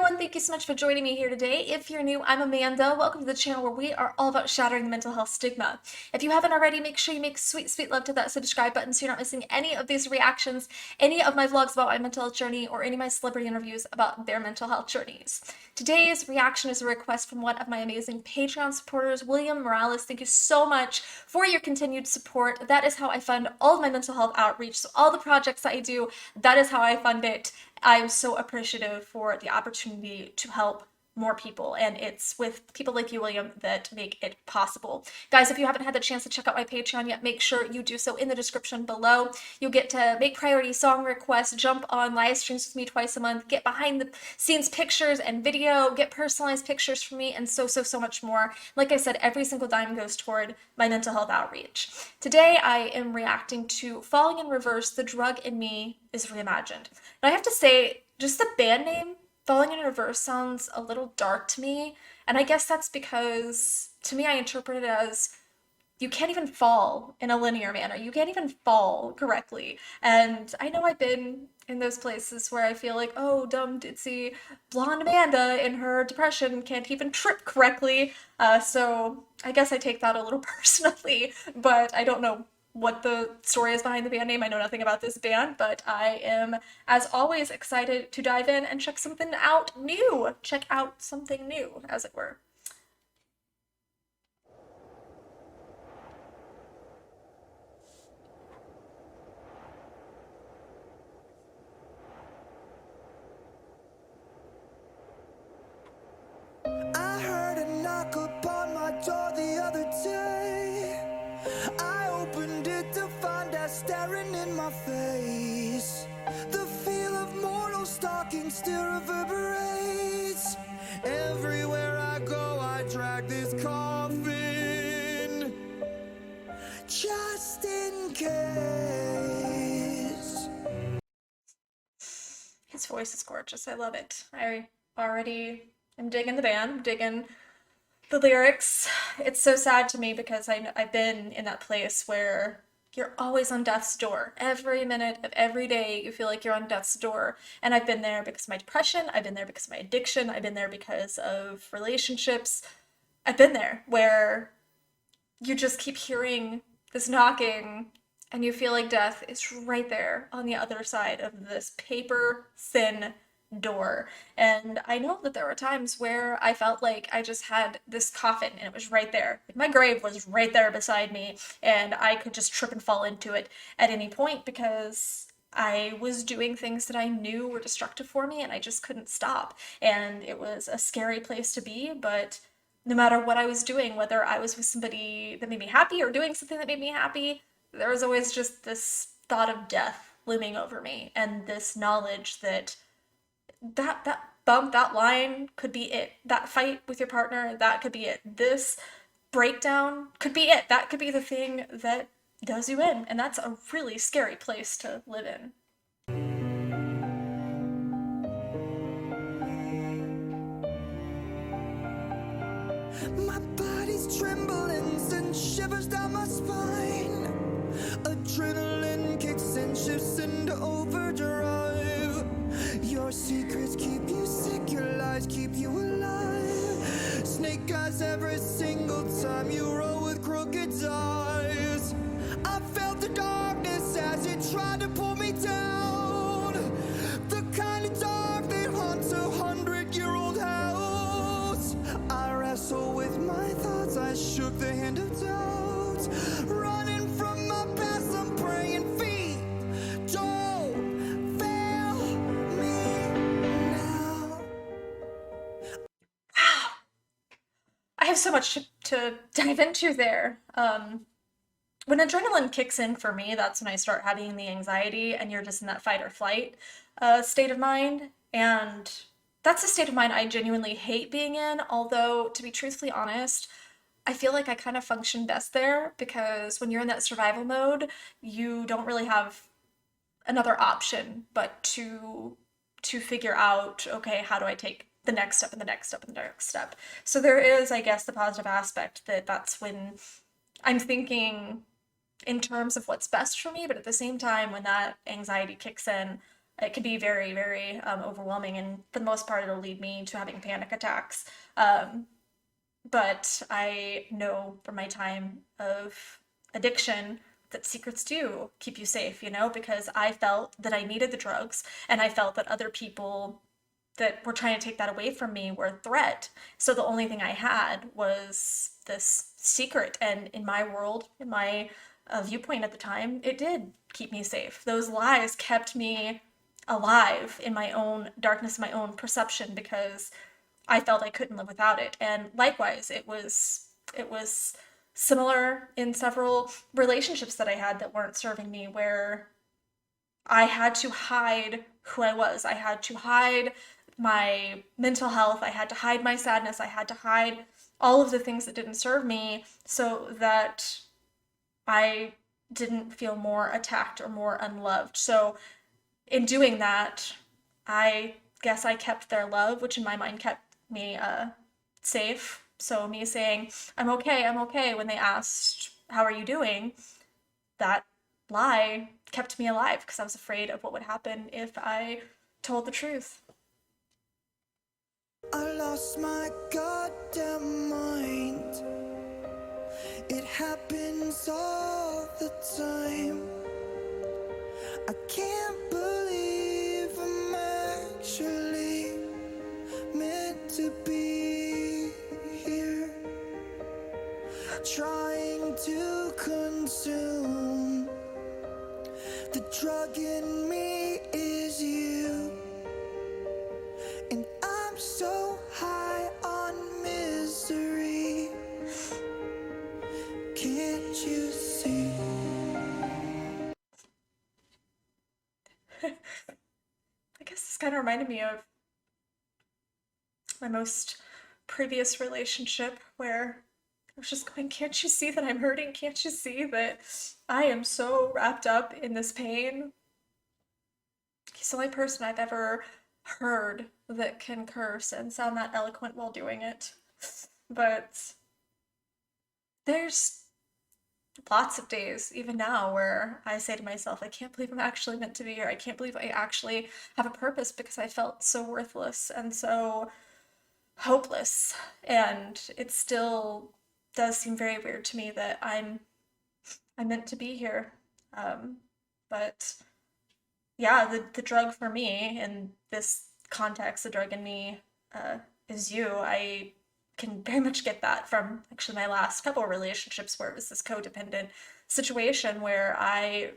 everyone, thank you so much for joining me here today. If you're new, I'm Amanda. Welcome to the channel where we are all about shattering the mental health stigma. If you haven't already, make sure you make sweet, sweet love to that subscribe button so you're not missing any of these reactions, any of my vlogs about my mental health journey, or any of my celebrity interviews about their mental health journeys. Today's reaction is a request from one of my amazing Patreon supporters, William Morales. Thank you so much for your continued support. That is how I fund all of my mental health outreach. So all the projects that I do, that is how I fund it. I'm so appreciative for the opportunity to help more people, and it's with people like you, William, that make it possible. Guys, if you haven't had the chance to check out my Patreon yet, make sure you do so in the description below. You'll get to make priority song requests, jump on live streams with me twice a month, get behind the scenes pictures and video, get personalized pictures from me, and so much more. Like I said, every single dime goes toward my mental health outreach. Today, I am reacting to Falling in Reverse, The Drug in Me is Reimagined. And I have to say, just the band name, Falling in Reverse, sounds a little dark to me. And I guess that's because, to me, I interpret it as you can't even fall in a linear manner. You can't even fall correctly. And I know I've been in those places where I feel like, oh, dumb, ditzy, blonde Amanda in her depression can't even trip correctly. So I guess I take that a little personally, but I don't know what the story is behind the band name. I know nothing about this band, but I am, as always, excited to dive in and check something out new. Check out something new, as it were. I heard a knock upon my door the other day. I opened it to find her staring in my face. The feel of mortal stalking still reverberates. Everywhere I go, I drag this coffin, just in case. His voice is gorgeous. I love it. I already am digging the band, digging the lyrics. It's so sad to me because I've been in that place where you're always on death's door. Every minute of every day, you feel like you're on death's door. And I've been there because of my depression. I've been there because of my addiction. I've been there because of relationships. I've been there where you just keep hearing this knocking and you feel like death is right there on the other side of this paper thin door. And I know that there were times where I felt like I just had this coffin and it was right there. My grave was right there beside me and I could just trip and fall into it at any point because I was doing things that I knew were destructive for me and I just couldn't stop. And it was a scary place to be, but no matter what I was doing, whether I was with somebody that made me happy or doing something that made me happy, there was always just this thought of death looming over me and this knowledge that that bump, that line could be it. That fight with your partner, that could be it. This breakdown could be it. That could be the thing that does you in. And that's a really scary place to live in. My body's trembling, sends shivers down my spine. Adrenaline kicks and shifts into overdrive. Your secrets keep you sick, your lies keep you alive. Snake eyes every single time you roll with crooked eyes. I felt the darkness as it tried to pull me down. The kind of dark that haunts 100-year-old house. I wrestle with my thoughts, I shook the hand of doubt. Running from my past, I'm praying feet don't fail me now. I have so much to dive into there. When adrenaline kicks in for me, that's when I start having the anxiety and you're just in that fight or flight state of mind. And that's a state of mind I genuinely hate being in, although to be truthfully honest, I feel like I kind of function best there because when you're in that survival mode, you don't really have another option but to figure out, okay, how do I take the next step and the next step and the next step. So there is, I guess, the positive aspect that that's when I'm thinking in terms of what's best for me, but at the same time, when that anxiety kicks in, it can be very, very overwhelming, and for the most part, it'll lead me to having panic attacks. Um, but I know from my time of addiction that secrets do keep you safe, you know, because I felt that I needed the drugs and I felt that other people that were trying to take that away from me were a threat. So the only thing I had was this secret. And in my world, in my viewpoint at the time, it did keep me safe. Those lies kept me alive in my own darkness, my own perception, because I felt I couldn't live without it. And likewise, it was similar in several relationships that I had that weren't serving me, where I had to hide who I was. I had to hide my mental health. I had to hide my sadness. I had to hide all of the things that didn't serve me so that I didn't feel more attacked or more unloved. So, in doing that, I guess I kept their love, which in my mind kept me safe. So, me saying, I'm okay, when they asked, how are you doing? That lie kept me alive because I was afraid of what would happen if I told the truth. I lost my goddamn mind. It happens all the time. I can't believe I'm actually meant to be here, trying to consume. The drug in me is you, and I'm so high on misery. Can't you see? I guess this kind of reminded me of my most previous relationship where I was just going, can't you see that I'm hurting? Can't you see that I am so wrapped up in this pain? He's the only person I've ever heard that can curse and sound that eloquent while doing it. But there's lots of days, even now, where I say to myself, I can't believe I'm actually meant to be here. I can't believe I actually have a purpose because I felt so worthless and so hopeless. And it still does seem very weird to me that I'm meant to be here. But yeah, the drug for me in this context, the drug in me is you. I can very much get that from actually my last couple of relationships where it was this codependent situation where I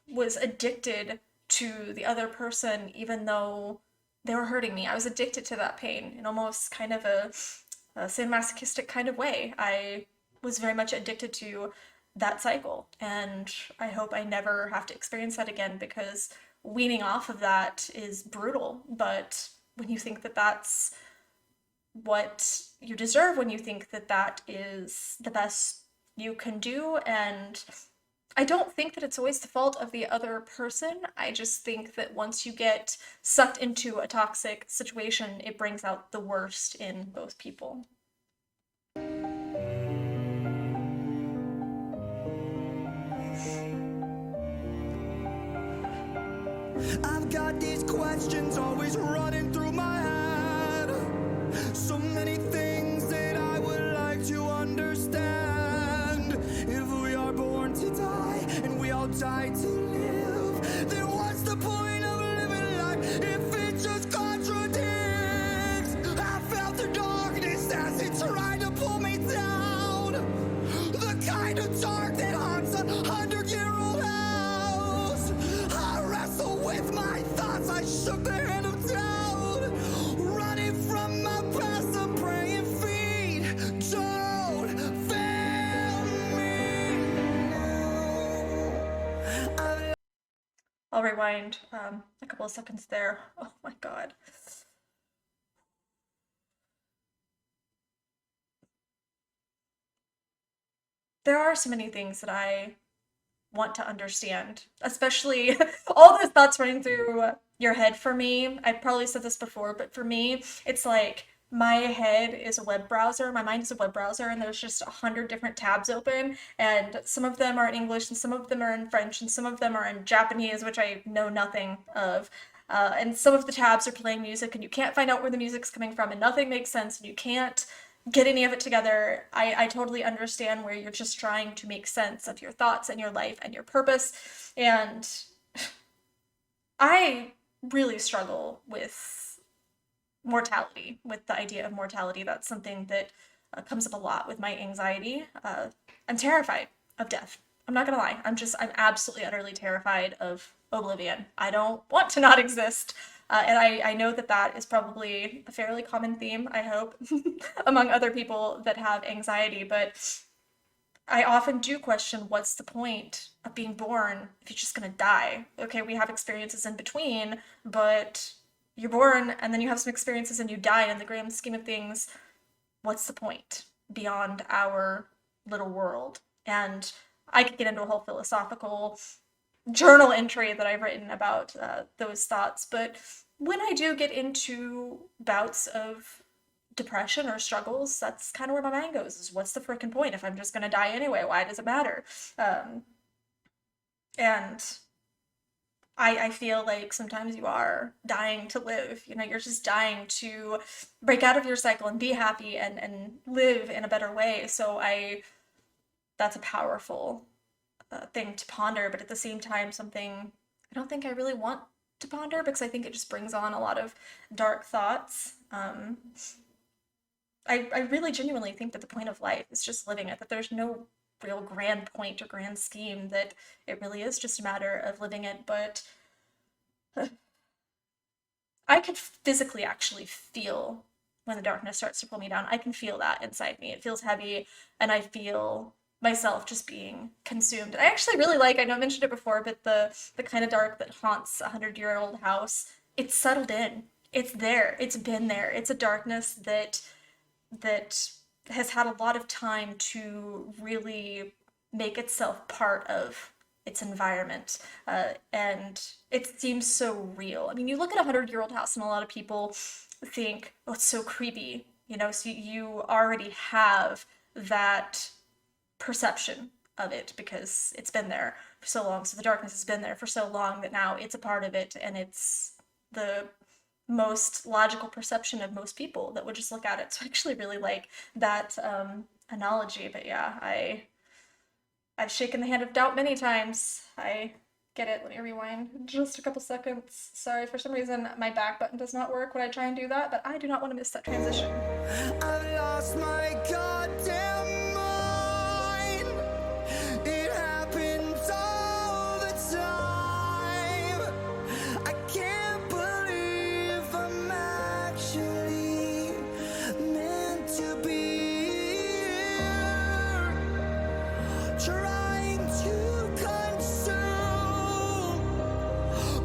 was addicted to the other person even though they were hurting me. I was addicted to that pain in almost kind of a sadomasochistic kind of way. I was very much addicted to that cycle, and I hope I never have to experience that again because weaning off of that is brutal. But when you think that that's what you deserve, when you think that that is the best you can do, and I don't think that it's always the fault of the other person. I just think that once you get sucked into a toxic situation, it brings out the worst in both people. I've got these questions always running through my head. So many things that I would like to understand. If we are born to die and we all die to live, then what's the point of living life if it just contradicts? I felt the darkness as it tried to pull me down. The kind of dark that haunts 100-year-old house. I wrestle with my thoughts, I shook the hand of doubt. Running from my past, I'm praying feet don't fail me now. I'll rewind a couple of seconds there. Oh my god. There are so many things that I want to understand, especially all those thoughts running through your head for me. I probably said this before, but for me, it's like my head is a web browser, my mind is a web browser, and there's just 100 different tabs open, and some of them are in English, and some of them are in French, and some of them are in Japanese, which I know nothing of. and some of the tabs are playing music and you can't find out where the music's coming from and nothing makes sense and you can't get any of it together. I totally understand where you're just trying to make sense of your thoughts and your life and your purpose. And I really struggle with mortality, with the idea of mortality. That's something that comes up a lot with my anxiety. I'm terrified of death. I'm not gonna lie. I'm absolutely, utterly terrified of oblivion. I don't want to not exist. And I know that that is probably a fairly common theme, I hope, among other people that have anxiety. But I often do question what's the point of being born if you're just gonna die? Okay, we have experiences in between, but you're born and then you have some experiences and you die. In the grand scheme of things, what's the point beyond our little world? And I could get into a whole philosophical journal entry that I've written about those thoughts. But when I do get into bouts of depression or struggles, that's kind of where my mind goes, is what's the freaking point if I'm just going to die anyway? Why does it matter? Um, and I feel like sometimes you are dying to live. You know, you're just dying to break out of your cycle and be happy and live in a better way. So that's a powerful thing to ponder, but at the same time, something I don't think I really want to ponder because I think it just brings on a lot of dark thoughts. I really genuinely think that the point of life is just living it, that there's no real grand point or grand scheme, that it really is just a matter of living it. But I could physically actually feel when the darkness starts to pull me down. I can feel that inside me. It feels heavy, and I feel myself just being consumed. And I actually really like, I know I mentioned it before, but the kind of dark that haunts a 100-year-old house, it's settled in. It's there. It's been there. It's a darkness that has had a lot of time to really make itself part of its environment. And it seems so real. I mean, you look at a 100-year-old house, and a lot of people think, oh, it's so creepy, you know, so you already have that perception of it because it's been there for so long. So the darkness has been there for so long that now it's a part of it, and it's the most logical perception of most people that would just look at it. So I actually really like that analogy. But yeah, I've shaken the hand of doubt many times. I get it. Let me rewind just a couple seconds. Sorry, for some reason my back button does not work when I try and do that, but I do not want to miss that transition. I've lost my goddamn mind. It happens all the time. I can't believe I'm actually meant to be here, trying to consume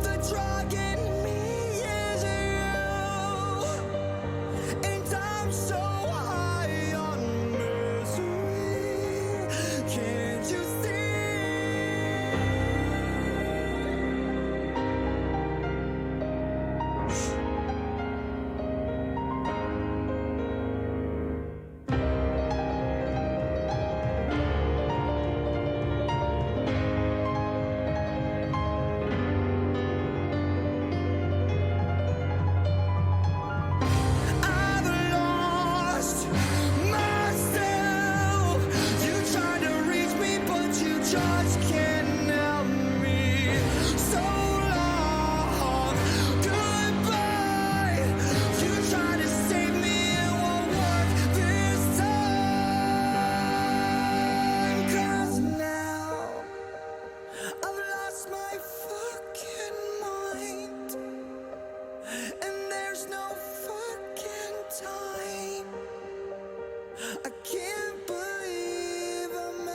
the drug in me is you. And I'm so high on misery. Can't you see? I've lost myself. You try to reach me, but you just can't help me. So long, goodbye. You try to save me, it won't work this time. 'Cause now I've lost my fucking mind. And there's no fucking time. I can't believe I'm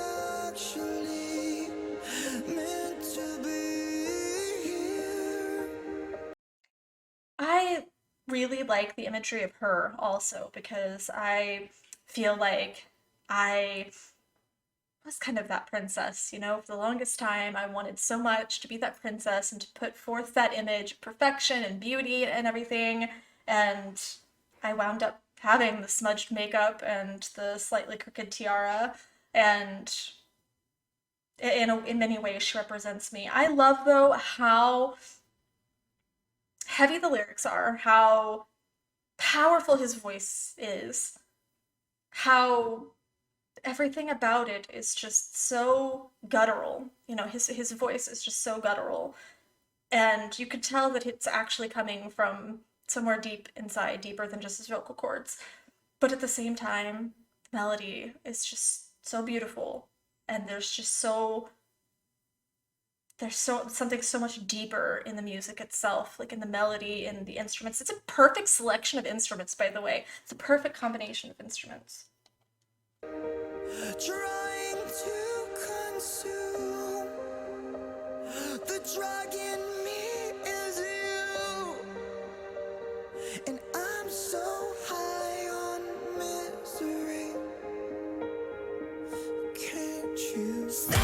actually meant to be here. I really like the imagery of her also because I feel like I was kind of that princess, you know, for the longest time. I wanted so much to be that princess and to put forth that image of perfection and beauty and everything. And I wound up having the smudged makeup and the slightly crooked tiara. And in many ways, she represents me. I love, though, how heavy the lyrics are, how powerful his voice is, how everything about it is just so guttural. You know, his voice is just so guttural, and you could tell that it's actually coming from somewhere deep inside, deeper than just his vocal cords. But at the same time, melody is just so beautiful, and there's so something so much deeper in the music itself, like in the melody and the instruments. It's a perfect selection of instruments, by the way. It's a perfect combination of instruments. Trying to consume the drug in me is you, and I'm so high on misery. Can't you stop?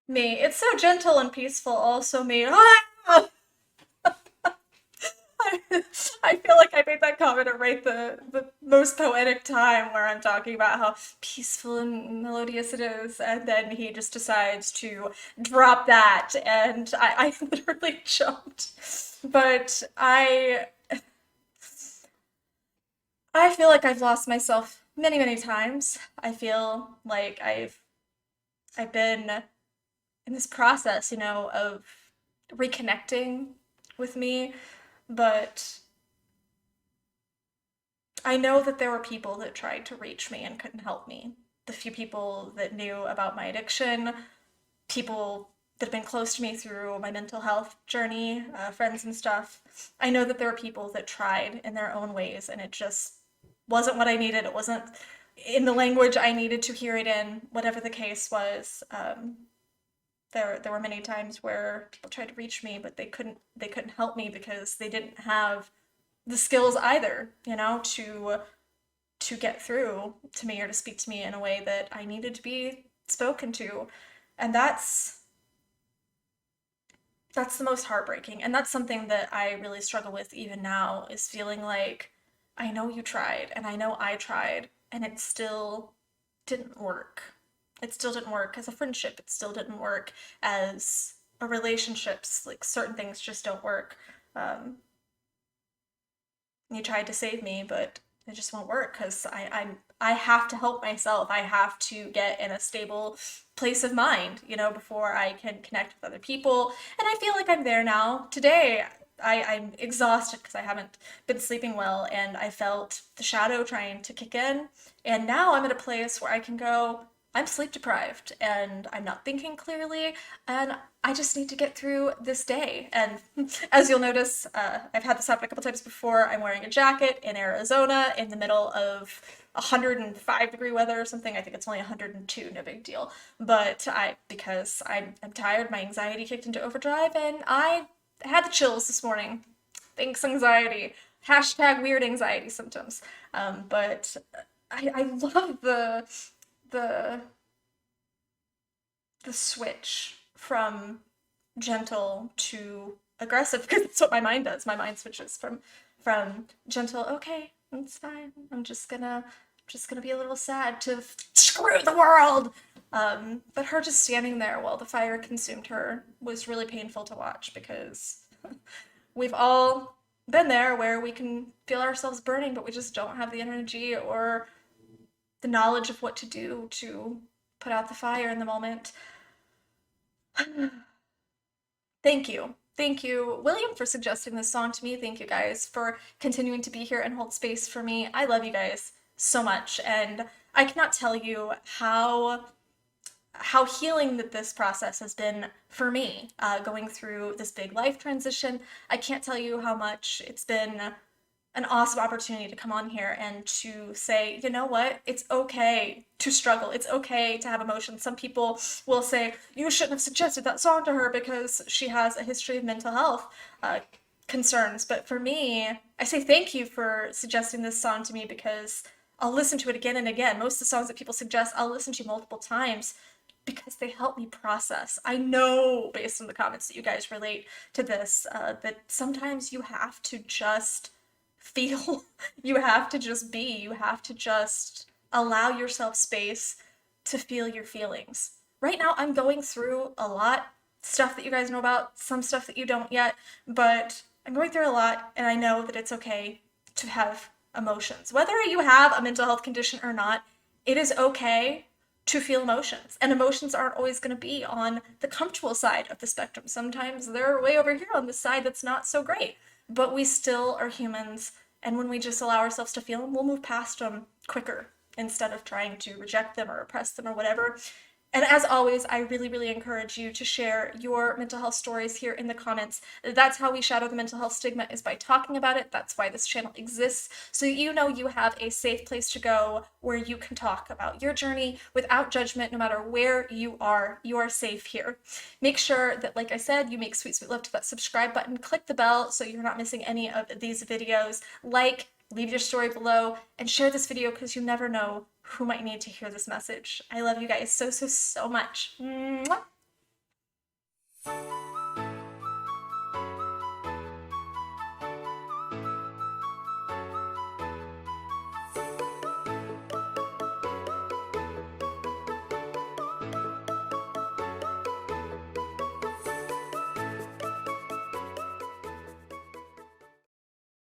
Me, it's so gentle and peaceful, also me. Ah! I feel like I made that comment at right the most poetic time where I'm talking about how peaceful and melodious it is, and then he just decides to drop that, and I literally jumped. But I feel like I've lost myself many, many times. I feel like I've been in this process, you know, of reconnecting with me, but I know that there were people that tried to reach me and couldn't help me. The few people that knew about my addiction, people that have been close to me through my mental health journey, friends and stuff. I know that there were people that tried in their own ways, and it just wasn't what I needed. It wasn't in the language I needed to hear it in, whatever the case was. There were many times where people tried to reach me, but they couldn't help me because they didn't have the skills either, you know, to get through to me or to speak to me in a way that I needed to be spoken to. And that's the most heartbreaking. And that's something that I really struggle with even now, is feeling like I know you tried and I know I tried and it still didn't work. It still didn't work as a friendship. It still didn't work as a relationships. Like certain things just don't work. Um, you tried to save me, but it just won't work because I have to help myself. I have to get in a stable place of mind, you know, before I can connect with other people. And I feel like I'm there now. Today, I'm exhausted because I haven't been sleeping well, and I felt the shadow trying to kick in. And now I'm at a place where I can go, I'm sleep deprived and I'm not thinking clearly, and I just need to get through this day. And as you'll notice, I've had this happen a couple times before. I'm wearing a jacket in Arizona in the middle of 105-degree weather or something. I think it's only 102, no big deal. But because I'm tired, my anxiety kicked into overdrive, and I had the chills this morning. Thanks, anxiety. Hashtag weird anxiety symptoms. But I love the the switch from gentle to aggressive, because it's what my mind does. My mind switches from gentle, okay, it's fine. I'm just gonna be a little sad, to screw the world. But her just standing there while the fire consumed her was really painful to watch, because we've all been there where we can feel ourselves burning, but we just don't have the energy or the knowledge of what to do to put out the fire in the moment. Thank you. Thank you, William, for suggesting this song to me. Thank you guys for continuing to be here and hold space for me. I love you guys so much. And I cannot tell you how how healing that this process has been for me, going through this big life transition. I can't tell you how much it's been an awesome opportunity to come on here and to say, you know what, it's okay to struggle. It's okay to have emotions. Some people will say, you shouldn't have suggested that song to her because she has a history of mental health concerns. But for me, I say thank you for suggesting this song to me because I'll listen to it again and again. Most of the songs that people suggest, I'll listen to multiple times because they help me process. I know, based on the comments, that you guys relate to this, that sometimes you have to just feel, you have to just be, you have to just allow yourself space to feel your feelings. Right now, I'm going through a lot, stuff that you guys know about, some stuff that you don't yet, but I'm going through a lot, and I know that it's okay to have emotions. Whether you have a mental health condition or not, it is okay to feel emotions. And emotions aren't always going to be on the comfortable side of the spectrum. Sometimes they're way over here on the side that's not so great. But we still are humans. And when we just allow ourselves to feel them, we'll move past them quicker instead of trying to reject them or repress them or whatever. And as always, I really, really encourage you to share your mental health stories here in the comments. That's how we shadow the mental health stigma, is by talking about it. That's why this channel exists. So you know you have a safe place to go where you can talk about your journey without judgment, no matter where you are. You are safe here. Make sure that, like I said, you make sweet, sweet love to that subscribe button. Click the bell so you're not missing any of these videos. Like, leave your story below, and share this video because you never know who might need to hear this message. I love you guys so, so, so much. Mwah!